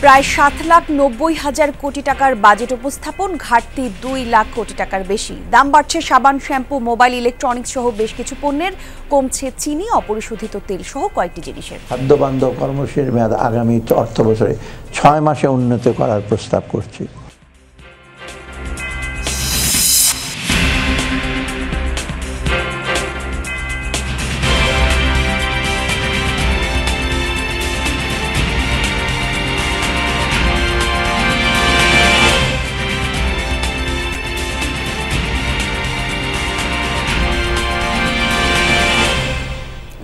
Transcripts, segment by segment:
প্রায় ৭,৯০,০০০ কোটি টাকার বাজেট উপস্থাপন, ঘাটতি ২ লাখ কোটি টাকার বেশি। দাম বাড়ছে সাবান, শ্যাম্পু, মোবাইল, ইলেকট্রনিক্স সহ বেশ কিছু পণ্যের। কমছে চিনি, অপরিশোধিত তেল সহ কয়েকটি জিনিসের। খাদ্যবান্ধব কর্মসূচির মেয়াদ আগামী অর্থবছরে ৬ মাসে উন্নীত করার প্রস্তাব করছি।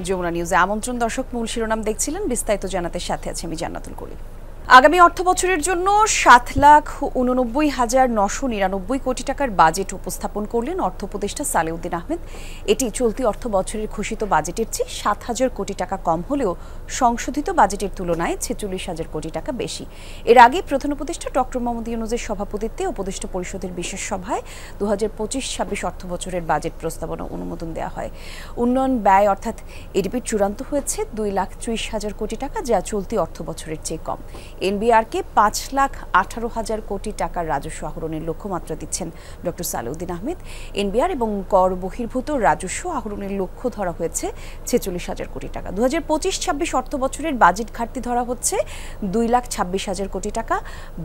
যমুনা নিউজে আমন্ত্রণ। দর্শক, মূল শিরোনাম দেখছিলেন, বিস্তারিত জানাতে সাথে আছে আমি জান্নাতুল করিম। আগামী অর্থবছরের জন্য ৭,৮৯,৯৯৯ কোটি টাকার বাজেট উপস্থাপন করলেন অর্থ উপদেষ্টা সালেউদ্দিন আহমেদ। এটি চলতি অর্থ বছরের ঘোষিত বাজেটের চেয়ে ৭,০০০ কোটি টাকা কম হলেও সংশোধিত বাজেটের তুলনায় ৪৬,০০০ কোটি টাকা বেশি। এর আগে প্রধান উপদেষ্টা ডক্টর মোহাম্মদ ইউনূসের সভাপতিত্বে উপদেষ্টা পরিষদের বিশেষ সভায় ২০২৫-২৬ অর্থ বছরের বাজেট প্রস্তাবনা অনুমোদন দেওয়া হয়। উন্নয়ন ব্যয় অর্থাৎ এডিপি চূড়ান্ত হয়েছে ২,৩০,০০০ কোটি টাকা, যা চলতি অর্থ বছরের চেয়ে কম। এনবিআরকে ৫,১৮,০০০ কোটি টাকার রাজস্ব আহরণের লক্ষ্যমাত্রা দিচ্ছেন ডক্টর সালেউদ্দিন আহমেদ। এনবিআর এবং কর বহির্ভূত রাজস্ব আহরণের লক্ষ্য ধরা হয়েছে ৪৬,০০০ কোটি টাকা। ২০২৫-২৬ অর্থ বছরের বাজেট ঘাটতি ধরা হচ্ছে ২,২৬,০০০ কোটি টাকা।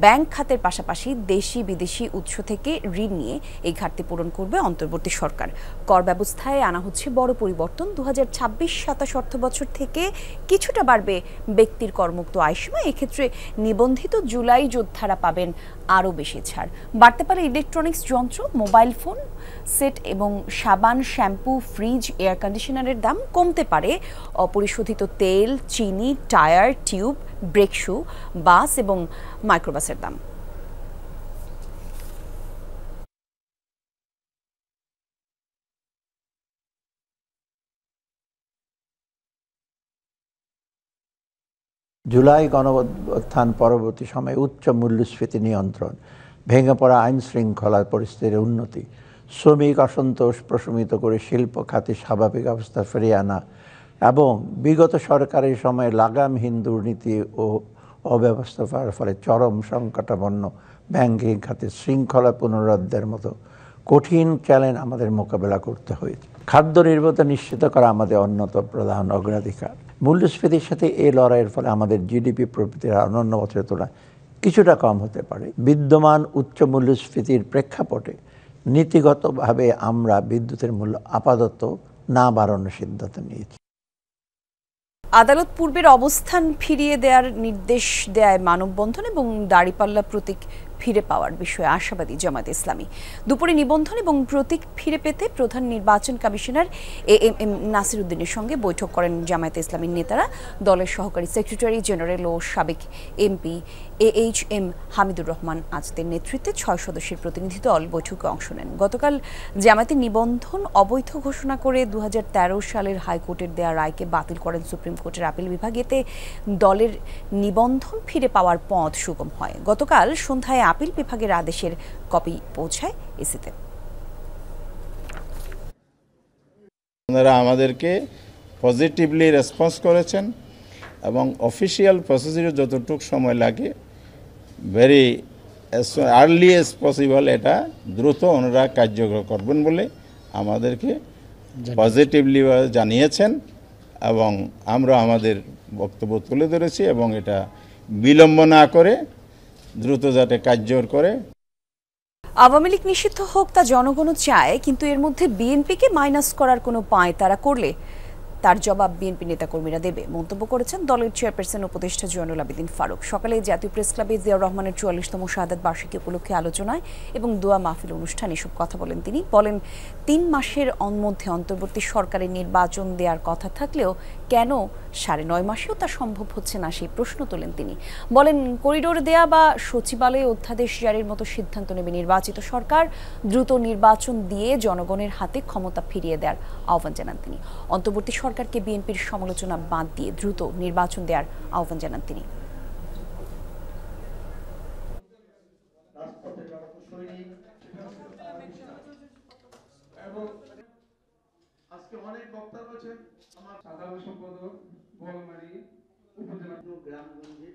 ব্যাংক খাতের পাশাপাশি দেশি বিদেশি উৎস থেকে ঋণ নিয়ে এই ঘাটতি পূরণ করবে অন্তর্বর্তী সরকার। কর ব্যবস্থায় আনা হচ্ছে বড় পরিবর্তন। ২০২৬-২৭ অর্থ বছর থেকে কিছুটা বাড়বে ব্যক্তির করমুক্ত আয়সীমা। এক্ষেত্রে নিবন্ধিত জুলাই যোদ্ধারা পাবেন আরও বেশি ছাড়। বাড়তে পারে ইলেকট্রনিক্স যন্ত্র, মোবাইল ফোন সেট এবং সাবান, শ্যাম্পু, ফ্রিজ, এয়ার কন্ডিশনারের দাম। কমতে পারে অপরিশোধিত তেল, চিনি, টায়ার, টিউব, ব্রেক শু, বাস এবং মাইক্রোবাসের দাম। জুলাই গণঅভ্যুত্থান পরবর্তী সময়ে উচ্চ মূল্যস্ফীতি নিয়ন্ত্রণ, ভেঙে পড়া আইন শৃঙ্খলার পরিস্থিতির উন্নতি, শ্রমিক অসন্তোষ প্রশমিত করে শিল্প খাতে স্বাভাবিক অবস্থা ফিরিয়ে আনা এবং বিগত সরকারের সময়ে লাগামহীন দুর্নীতি ও অব্যবস্থাপনার ফলে চরম সংকটাপন্ন ব্যাংকিং খাতে শৃঙ্খলা পুনরুদ্ধারের মতো কঠিন চ্যালেঞ্জ আমাদের মোকাবেলা করতে হয়েছে। খাদ্য নিরাপত্তা নিশ্চিত করা আমাদের অন্যতম প্রধান অগ্রাধিকার। মূল্যস্ফীতির সাথে এই লড়াইয়ের ফলে আমাদের জিডিপি প্রবৃদ্ধির অন্যান্য বছরের তুলনায় কিছুটা কম হতে পারে। বিদ্যমান উচ্চ মূল্যস্ফীতির প্রেক্ষাপটে নীতিগতভাবে আমরা বিদ্যুতের মূল্য আপাতত না বাড়ানোর সিদ্ধান্ত নিয়েছি। আদালত পূর্বের অবস্থান ফিরিয়ে দেওয়ার নির্দেশ দেয় মানববন্ধন এবং দাঁড়িপাল্লা প্রতীক ফিরে পাওয়ার বিষয়ে আশাবাদী জামায়াতে ইসলামী। দুপুরে নিবন্ধন এবং প্রতীক ফিরে পেতে প্রধান নির্বাচন কমিশনার এএমএম নাসির উদ্দিনের সঙ্গে বৈঠক করেন জামায়াতে ইসলামীর নেতারা। দলের সহকারী সেক্রেটারি জেনারেল ও সাবেক এমপি AHM হামিদুর রহমান আজদের নেতৃত্বে ৬ সদস্যের প্রতিনিধি দল বৈঠকে অংশ নেন। গতকাল জামায়াতের নিবন্ধন অবৈধ ঘোষণা করে ২০১৩ সালের হাইকোর্টের দেয়া রায়কে বাতিল করেন সুপ্রিম কোর্টের আপিল বিভাগ। এতে দলের নিবন্ধন ফিরে পাওয়ার পথ সুগম হয়। গতকাল সন্ধ্যায় আপিল বিভাগের আদেশের কপি পৌঁছায় এসিতে। ওনারা আমাদেরকে পজিটিভলি রেসপন্স করেছেন এবং অফিসিয়াল প্রসিডিউর যতটুকু সময় লাগে ভেরি আর্লি এজ পসিবল এটা দ্রুত ওনারা কার্যকর করবেন বলে আমাদেরকে পজিটিভলি জানিয়েছেন এবং আমরা আমাদের বক্তব্য তুলে ধরেছি এবং এটা বিলম্ব না করে দ্রুত যাতে কার্যকর করে। আওয়ামী লীগ নিষিদ্ধ হোক তা জনগণও চায়, কিন্তু এর মধ্যে বিএনপিকে মাইনাস করার কোনো পায় তারা করলে তার জবাব বিএনপি নেতাকর্মীরা দেবে, মন্তব্য করেছেন দলের চেয়ারপারসন উপদেষ্টা জয়নুল আবেদিন ফারুক। সকালে জাতীয় প্রেস ক্লাবে জিয়াউর রহমানের ৪৪তম শাহাদাত বার্ষিকী উপলক্ষে আলোচনায় এবং দোয়া মাহফিল অনুষ্ঠানে এসব কথা বলেন তিনি। বলেন, ৩ মাসের মধ্যে অন্তর্বর্তী সরকারের নির্বাচন দেওয়ার কথা থাকলেও কেন ৯.৫ মাসেও তা সম্ভব হচ্ছে না, সেই প্রশ্ন তোলেন তিনি। বলেন, করিডোর দেয়া বা সচিবালয়ে অধ্যাদেশ জারির মতো সিদ্ধান্ত নেবে নির্বাচিত সরকার। দ্রুত নির্বাচন দিয়ে জনগণের হাতে ক্ষমতা ফিরিয়ে দেওয়ার আহ্বান জানান তিনি। অন্তর্বর্তী সরকারকে বিএনপির সমালোচনা বাদ দিয়ে দ্রুত নির্বাচন দেওয়ার আহ্বান জানান তিনি। আজকে অনেক বক্তা রয়েছেন, আমার সাধারণ সম্পাদক গোলমারি উপজেলা গ্রামগঞ্জে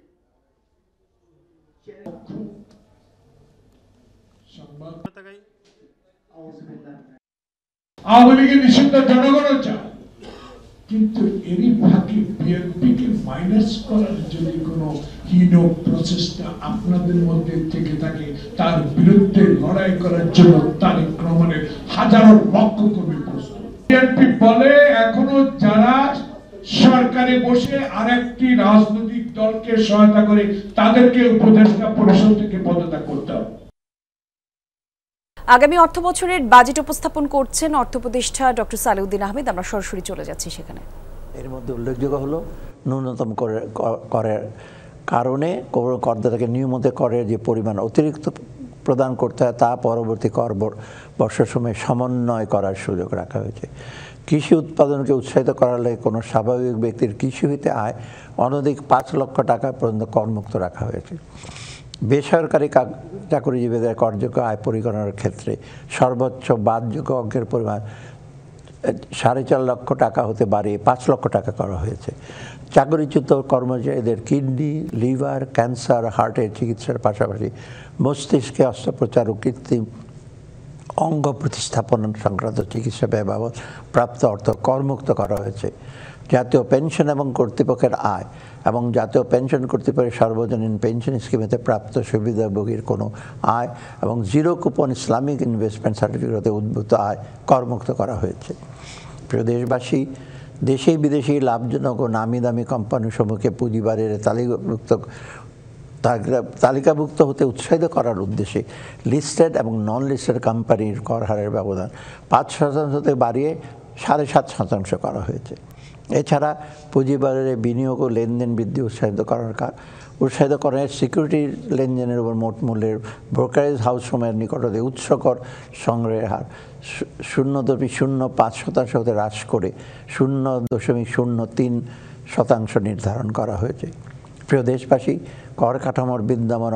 আওয়ামী লীগের নিষিদ্ধ জনগণও চায়, কিন্তু এরই ফাঁকে বিএনপিকে মাইনাস করার যদি কোনো হীন প্রচেষ্টা আপনাদের মধ্যে থেকে থাকে, তার বিরুদ্ধে লড়াই করার জন্য তারেক রহমানের হাজারো লক্ষ কর্মী প্রস্তুত। বিএনপি বলে এখনো যারা সরকারে বসে আরেকটি রাজনৈতিক দলকে সহায়তা করে তাদেরকে উপদেষ্টা পরিষদ থেকে পদত্যাগ করতে হবে। আগামী অর্থ বছরের বাজেট উপস্থাপন করছেন অর্থ উপদেষ্টা ডক্টর সালেউদ্দিন আহমেদ। আমরা সরাসরি চলে যাচ্ছি সেখানে। এর মধ্যে উল্লেখযোগ্য হলো ন্যূনতম করের কারণে করদাতাকে নিয়মিত করের যে পরিমাণ অতিরিক্ত প্রদান করতে হয় তা পরবর্তী কর বর্ষের সময় সমন্বয় করার সুযোগ রাখা হয়েছে। কৃষি উৎপাদনকে উৎসাহিত করালে কোনো স্বাভাবিক ব্যক্তির কৃষি হইতে আয় অনধিক 5 লক্ষ টাকা পর্যন্ত করমুক্ত রাখা হয়েছে। বেসরকারি চাকরিজীবীদের করযোগ্য আয় পরিগণনার ক্ষেত্রে সর্বোচ্চ বাদযোগ্য অঙ্কের পরিমাণ 4.5 লক্ষ টাকা হতে বাড়িয়ে 5 লক্ষ টাকা করা হয়েছে। চাকরিচ্যুত কর্মচারীদের কিডনি, লিভার, ক্যান্সার, হার্টের চিকিৎসার পাশাপাশি মস্তিষ্কে অস্ত্রোপচার ও কৃত্রিম অঙ্গ প্রতিস্থাপন সংক্রান্ত চিকিৎসা ব্যয় বাবদ প্রাপ্ত অর্থ করমুক্ত করা হয়েছে। জাতীয় পেনশন এবং কর্তৃপক্ষের আয় এবং জাতীয় পেনশন কর্তৃপক্ষের সার্বজনীন পেনশন স্কিমেতে প্রাপ্ত সুবিধাভোগীর কোনো আয় এবং জিরো কুপন ইসলামিক ইনভেস্টমেন্ট সার্টিফিকেটে উদ্ভূত আয় করমুক্ত করা হয়েছে। প্রিয় দেশবাসী, দেশি বিদেশি লাভজনক ও নামি দামি কোম্পানিসমূহকে পুঁজিবারের তালিকাভুক্ত হতে উৎসাহিত করার উদ্দেশ্যে লিস্টেড এবং নন লিস্টেড কোম্পানির কর হারের ব্যবধান 5% থেকে বাড়িয়ে 7.5% করা হয়েছে। এছাড়া পুঁজিবাজারে বিনিয়োগ ও লেনদেন বৃদ্ধি উৎসাহিতকরণের সিকিউরিটি লেনদেনের উপর মোট মূল্যের ব্রোকারেজ হাউসসমূহের নিকটতে উৎস কর সংগ্রহের হার 0.05% হতে হ্রাস করে 0.03% নির্ধারণ করা হয়েছে। প্রিয় দেশবাসী, কর কাঠামোর বিদ্যমান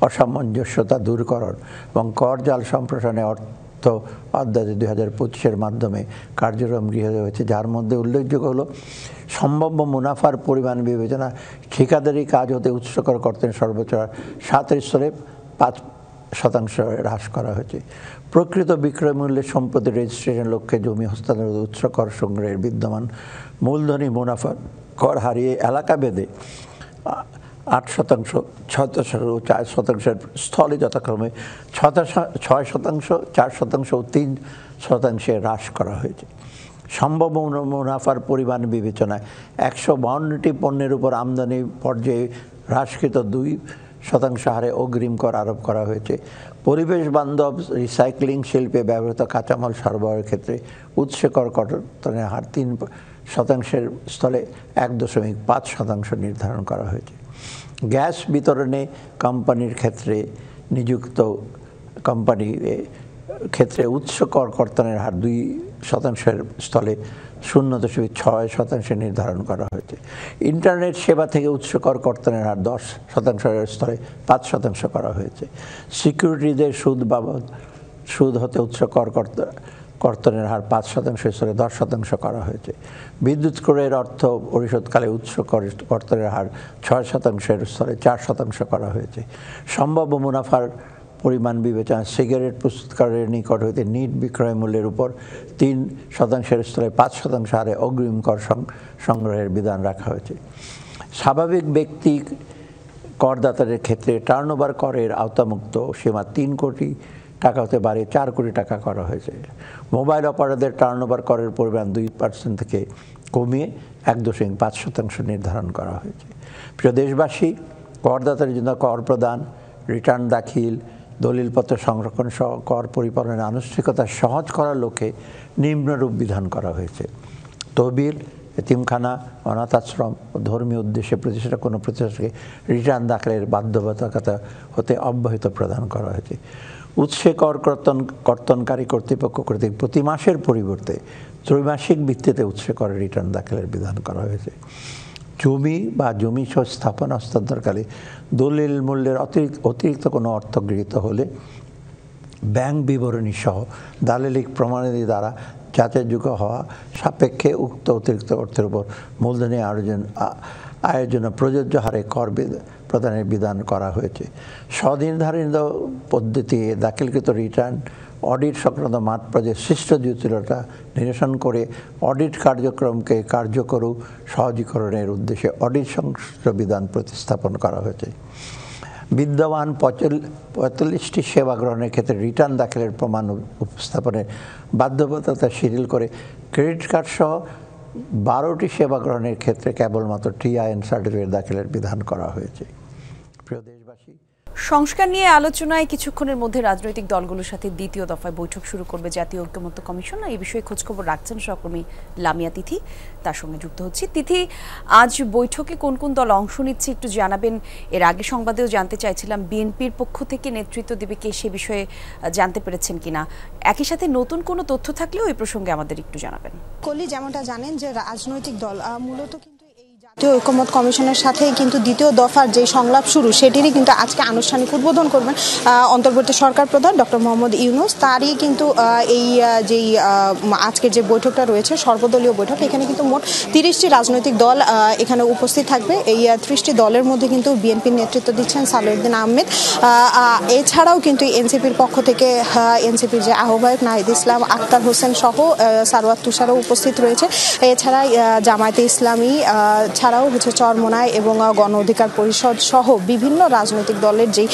অসামঞ্জস্যতা দূরকরণ এবং কর জাল সম্প্রসারণে অর্থ অধ্যাদেশ 2025-এর মাধ্যমে কার্যক্রম গৃহীত হয়েছে, যার মধ্যে উল্লেখযোগ্য হলো সম্ভাব্য মুনাফার পরিমাণ বিবেচনা ঠিকাদারি কাজ হতে উৎসকর করতে সর্বোচ্চ 7 স্তরে 5% হ্রাস করা হয়েছে। প্রকৃত বিক্রয় মূল্যের সম্পত্তি রেজিস্ট্রেশন লক্ষ্যে জমি হস্তান্তরের উৎসকর সংগ্রহের বিদ্যমান মূলধনী মুনাফার কর হারিয়ে এলাকা ভেদে 8%, 6% ও 4% স্থলে যথাক্রমে 6%, 4% ও 3% হ্রাস করা হয়েছে। সম্ভাব্য মুনাফার পরিমাণ বিবেচনায় 152টি পণ্যের উপর আমদানি পর্যায়ে হ্রাসকৃত 2% হারে অগ্রিম কর আরোপ করা হয়েছে। পরিবেশ বান্ধব রিসাইক্লিং শিল্পে ব্যবহৃত কাঁচামাল সরবরাহের ক্ষেত্রে উৎসে কর কর্তনের হার 3% স্থলে 1.5% নির্ধারণ করা হয়েছে। গ্যাস বিতরণে কোম্পানির ক্ষেত্রে নিযুক্ত কোম্পানির ক্ষেত্রে উৎস কর কর্তনের হার 2% স্থলে 0.6% নির্ধারণ করা হয়েছে। ইন্টারনেট সেবা থেকে উৎস কর কর্তনের হার 10% স্থলে 5% করা হয়েছে। সিকিউরিটিদের সুদ হতে উৎস কর কর্তনের হার 5% স্তরে 10% করা হয়েছে। বিদ্যুৎ ক্রয়ের অর্থ পরিশোধকালে উৎস কর্তনের হার 6% স্তরে 4% করা হয়েছে। সম্ভাব্য মুনাফার পরিমাণ বিবেচনা সিগারেট প্রস্তুতকারকের নিকট হইতে নিট বিক্রয় মূল্যের উপর 3% স্তরে 5% হারে অগ্রিম কর সংগ্রহের বিধান রাখা হয়েছে। স্বাভাবিক ব্যক্তি করদাতাদের ক্ষেত্রে টার্নওভার করের আওতামুক্ত সীমা 3 কোটি টাকা হতে বাড়িয়ে 4 কোটি টাকা করা হয়েছে। মোবাইল অপারেটরদের টার্নওভার করের পরিমাণ 2% থেকে কমিয়ে 1.5% নির্ধারণ করা হয়েছে। প্রিয় দেশবাসী, করদাতাদের জন্য কর প্রদান, রিটার্ন দাখিল, দলিলপত্র সংরক্ষণ সহ কর পরিপালনের আনুষ্ঠানিকতা সহজ করার লক্ষ্যে নিম্নরূপ বিধান করা হয়েছে। তহবিল, এতিমখানা, অনাথ আশ্রম ও ধর্মীয় উদ্দেশ্যে প্রতিষ্ঠা কোনো প্রতিষ্ঠানকে রিটার্ন দাখিলের বাধ্যবাধকতা হতে অব্যাহতি প্রদান করা হয়েছে। উৎসে কর কর্তনকারী কর্তৃপক্ষ কর্তৃক প্রতি মাসের পরিবর্তে ত্রৈমাসিক ভিত্তিতে উৎসে করের রিটার্ন দাখিলের বিধান করা হয়েছে। জমি বা জমি সহ স্থাপনা হস্তান্তরকালে দলিল মূল্যের অতিরিক্ত কোনো অর্থ গৃহীত হলে ব্যাংক বিবরণী সহ দালিলিক প্রমাণাদি দ্বারা যাচাইযোগ্য হওয়া সাপেক্ষে উক্ত অতিরিক্ত অর্থের উপর মূলধনী আয়ের জন্য প্রযোজ্য হারে কর প্রদানের বিধান করা হয়েছে। স্বনির্ধারিত পদ্ধতি দাখিলকৃত রিটার্ন অডিট সংক্রান্ত মাঠ পর্যায়ে সৃষ্ট জটিলতা নিরসন করে অডিট কার্যক্রমকে কার্যকর ও সহজীকরণের উদ্দেশ্যে অডিট সংশ্লিষ্ট বিধান প্রতিস্থাপন করা হয়েছে। বিদ্যমান 45টি সেবা গ্রহণের ক্ষেত্রে রিটার্ন দাখিলের প্রমাণ উপস্থাপনের বাধ্যবাধকতা শিথিল করে ক্রেডিট কার্ড সহ 12টি সেবা গ্রহণের ক্ষেত্রে কেবলমাত্র TIN সার্টিফিকেট দাখিলের বিধান করা হয়েছে। প্রিয় দেশবাসী, সংস্কার নিয়ে আলোচনায় কিছুক্ষণের মধ্যে রাজনৈতিক দলগুলোর সাথে দ্বিতীয় দফায় বৈঠক শুরু করবে জাতীয় ঐকমত্য কমিশন। এই বিষয়ে খোঁজখবর রাখছেন সহকর্মী লামিয়া তিথি, তার সঙ্গে যুক্ত হচ্ছি। তিথি, আজ বৈঠকে কোন কোন দল অংশ নিচ্ছে একটু জানাবেন। এর আগে সংবাদেও জানতে চাইছিলাম বিএনপির পক্ষ থেকে নেতৃত্ব দেবে কে, সে বিষয়ে জানতে পেরেছেন কিনা। একই সাথে নতুন কোনো তথ্য থাকলেও এই প্রসঙ্গে আমাদের একটু জানাবেন। কলি, যেমনটা জানেন যে রাজনৈতিক দল মূলত জাতীয় ঐকমত্য কমিশনের সাথে কিন্তু দ্বিতীয় দফার যে সংলাপ শুরু সেটিরই কিন্তু আজকে আনুষ্ঠানিক উদ্বোধন করবেন অন্তর্বর্তী সরকার প্রধান ডক্টর মোহাম্মদ ইউনূস। তারই কিন্তু এই যেই আজকের যে বৈঠকটা রয়েছে সর্বদলীয় বৈঠক, এখানে কিন্তু মোট 30টি রাজনৈতিক দল এখানে উপস্থিত থাকবে। এই 30টি দলের মধ্যে কিন্তু বিএনপির নেতৃত্ব দিচ্ছেন সালেউদ্দিন আহমেদ। এছাড়াও কিন্তু এনসিপির পক্ষ থেকে এনসিপির যে আহ্বায়ক নাহিদ ইসলাম, আক্তার হোসেন সহ সারওয়ার তুষারও উপস্থিত রয়েছে। এছাড়া জামায়াতে ইসলামী ছাড়াও হচ্ছে চরমোনাই এবং গণ অধিকার পরিষদ সহ বিভিন্ন রাজনৈতিক দলের যেই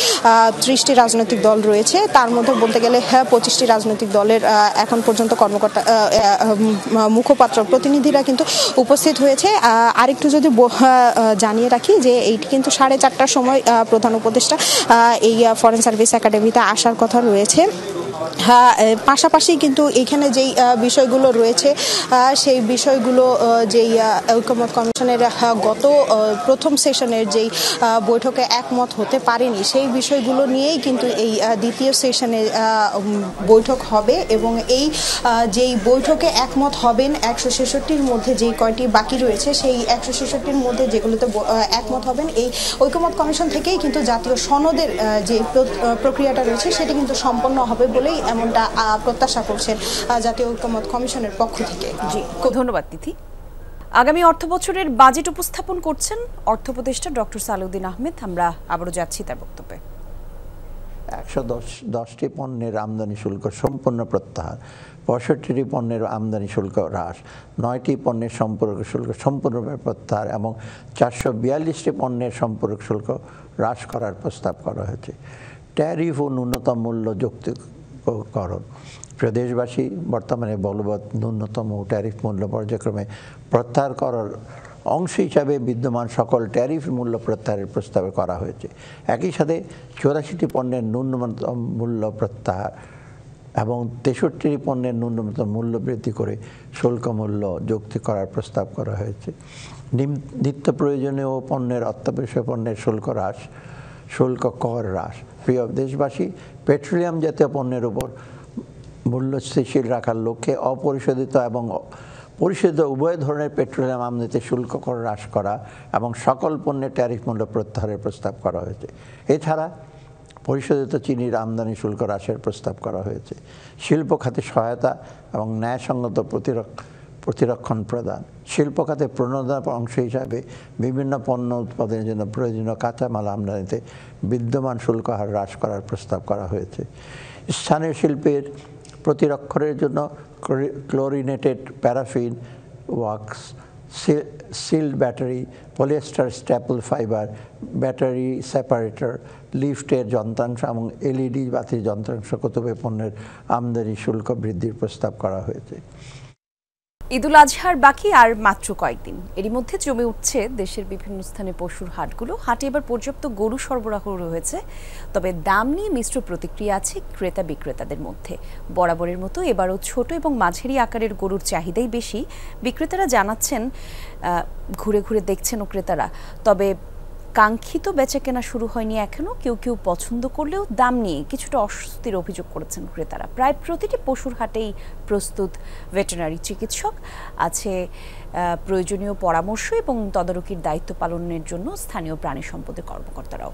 30টি রাজনৈতিক দল রয়েছে তার মধ্যে বলতে গেলে 25টি রাজনৈতিক দলের এখন পর্যন্ত কর্মকর্তা মুখপাত্র প্রতিনিধিরা কিন্তু উপস্থিত হয়েছে। আরেকটু যদি জানিয়ে রাখি যে এইটি কিন্তু 4:30টার সময় প্রধান উপদেষ্টা এই ফরেন সার্ভিস একাডেমিতে আসার কথা রয়েছে। পাশাপাশি কিন্তু এখানে যেই বিষয়গুলো রয়েছে সেই বিষয়গুলো যেই ঐকমত্য কমিশনের গত প্রথম সেশনের যেই বৈঠকে একমত হতে পারেনি সেই বিষয়গুলো নিয়েই কিন্তু এই দ্বিতীয় সেশনে বৈঠক হবে এবং এই যেই বৈঠকে একমত হবেন 166টির মধ্যে যেই কয়টি বাকি রয়েছে সেই 166টির মধ্যে যেগুলোতে একমত হবেন এই ঐকমত্য কমিশন থেকেই কিন্তু জাতীয় সনদের যে প্রক্রিয়াটা রয়েছে সেটি কিন্তু সম্পন্ন হবে বলেই এমনটা প্রত্যাশা করছেন জাতীয় ঐকমত্য কমিশনের পক্ষ থেকে। জি, খুব ধন্যবাদ তিথি। আগামী অর্থ বছরের বাজেট উপস্থাপন করছেন অর্থ উপদেষ্টা ডক্টর সালেউদ্দিন আহমেদ। আমরা আবারও যাচ্ছি তার বক্তব্যে। 110টি পণ্যের আমদানি শুল্ক সম্পূর্ণ প্রত্যাহার, 65টি পণ্যের আমদানি শুল্ক হ্রাস, 9টি পণ্যের সম্পর্ক শুল্ক সম্পূর্ণভাবে প্রত্যাহার এবং 442টি পণ্যের সম্পর্ক শুল্ক হ্রাস করার প্রস্তাব করা হয়েছে। ট্যারিফ ও ন্যূনতম মূল্য যৌক্তিকরণ। প্রদেশবাসী, বর্তমানে বলবৎ ন্যূনতম ট্যারিফ মূল্য পর্যায়ক্রমে প্রত্যাহার করার অংশ হিসাবে বিদ্যমান সকল ট্যারিফ মূল্য প্রত্যাহারের প্রস্তাব করা হয়েছে। একই সাথে 84টি পণ্যের ন্যূনতম মূল্য প্রত্যাহার এবং 63টি পণ্যের ন্যূনতম মূল্য বৃদ্ধি করে শুল্ক মূল্য যৌক্তিক করার প্রস্তাব করা হয়েছে। নিত্য প্রয়োজনীয় পণ্যের অত্যাবশ্যক পণ্যের শুল্ক হ্রাস, শুল্ক কর হ্রাস। প্রিয় দেশবাসী, পেট্রোলিয়াম জাতীয় পণ্যের উপর মূল্য স্থিতিশীল রাখার লক্ষ্যে অপরিশোধিত এবং পরিশোধিত উভয় ধরনের পেট্রোলিয়াম আমদানিতে শুল্ক কর হ্রাস করা এবং সকল পণ্যের ট্যারিফ মূল্য প্রত্যাহারের প্রস্তাব করা হয়েছে। এছাড়া পরিশোধিত চিনির আমদানি শুল্ক হ্রাসের প্রস্তাব করা হয়েছে। শিল্প খাতে সহায়তা এবং ন্যায়সঙ্গত প্রতিরক্ষণ প্রদান। শিল্প খাতে প্রণোদনার অংশ হিসাবে বিভিন্ন পণ্য উৎপাদনের জন্য প্রয়োজনীয় কাঁচামাল আমদানিতে বিদ্যমান শুল্ক হার হ্রাস করার প্রস্তাব করা হয়েছে। স্থানীয় শিল্পের প্রতিরক্ষণের জন্য chlorinated paraffin wax, sealed battery, polyester staple fibre, battery separator, লিফটের যন্ত্রাংশ এবং LED বাতির যন্ত্রাংশ কতিপয় পণ্যের আমদানি শুল্ক বৃদ্ধির প্রস্তাব করা হয়েছে। ঈদুল আজহার বাকি আর মাত্র কয়েকদিন, এরই মধ্যে জমে উঠছে দেশের বিভিন্ন স্থানে পশুর হাটগুলো। হাটে এবার পর্যাপ্ত গরু সরবরাহ রয়েছে, তবে দাম নিয়ে মিশ্র প্রতিক্রিয়া আছে ক্রেতা বিক্রেতাদের মধ্যে। বরাবরের মতো এবারও ছোট এবং মাঝারি আকারের গরুর চাহিদাই বেশি। বিক্রেতারা জানাচ্ছেন ঘুরে ঘুরে দেখছেন ও ক্রেতারা, তবে কাঙ্ক্ষিত বেচাকেনা শুরু হয়নি এখনও। কেউ কেউ পছন্দ করলেও দাম নিয়ে কিছুটা অস্বস্তির অভিযোগ করেছেন ক্রেতারা। প্রায় প্রতিটি পশুর হাটেই প্রস্তুত ভেটেরিনারি চিকিৎসক, আছে প্রয়োজনীয় পরামর্শ এবং তদারকির দায়িত্ব পালনের জন্য স্থানীয় প্রাণী সম্পদের কর্মকর্তারাও।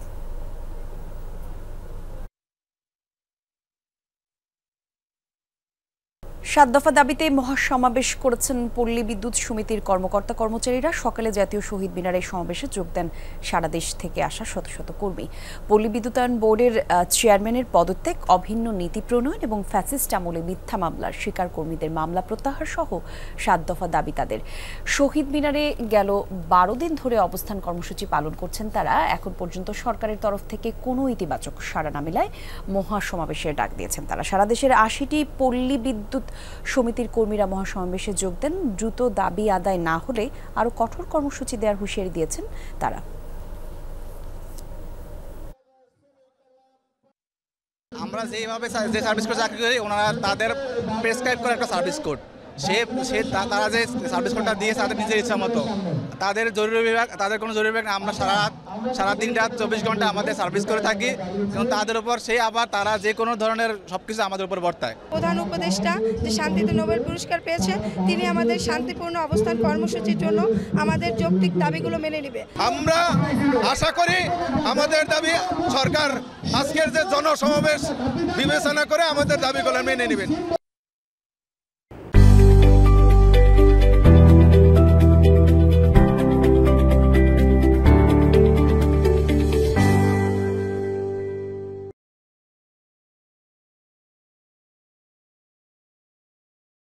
7 দফা দাবিতে মহাসমাবেশ করেছেন পল্লী বিদ্যুৎ সমিতির কর্মকর্তা কর্মচারীরা। সকালে জাতীয় শহীদ মিনারে সমাবেশে যোগ দেন সারা দেশ থেকে আসা শত শত কর্মী। পল্লী বিদ্যুতায়ন বোর্ডের চেয়ারম্যানের পদত্যাগ, অভিন্ন নীতি প্রণয়ন এবং ফ্যাসিস্ট আমলে মিথ্যা মামলার শিকার কর্মীদের মামলা প্রত্যাহার সহ 7 দফা দাবি তাদের। শহীদ মিনারে গেল 12 দিন ধরে অবস্থান কর্মসূচি পালন করছেন তারা। এখন পর্যন্ত সরকারের তরফ থেকে কোনো ইতিবাচক সাড়া না মেলায় মহাসমাবেশের ডাক দিয়েছেন তারা। সারা দেশের 80টি পল্লী বিদ্যুৎ সমিতির কর্মীরা মহাসমাবেশে যোগ দেন। দ্রুত দাবি আদায় না হলে আরো কঠোর কর্মসূচি দেওয়ার হুঁশিয়ারি দিয়েছেন তারা। আমরা যেভাবে যে সার্ভিস কোড চাকরি করি, ওনারা তাদের প্রেসক্রাইব করা একটা সার্ভিস কোড, তারা যে সার্ভিস কোডটা দিয়েছে তাদের নিজের ইচ্ছা মতো, তাদের জরুরি বিভাগ, তাদের কোনো জরুরি বিভাগ না। আমরা সারা দিন রাত 24 ঘন্টা আমাদের সার্ভিস করে থাকি এবং তাদের উপর আবার তারা যে কোনো ধরনের সবকিছু আমাদের উপর বর্তায়। প্রধান উপদেষ্টা যে শান্তিতে নোবেল পুরস্কার পেয়েছে, তিনি আমাদের শান্তিপূর্ণ অবস্থান কর্মসূচির জন্য আমাদের যৌক্তিক দাবিগুলো মেনে নেবে। আমরা আশা করি আমাদের দাবি সরকার আজকের যে জনসমাবেশ বিবেচনা করে আমাদের দাবিগুলো মেনে নেবেন।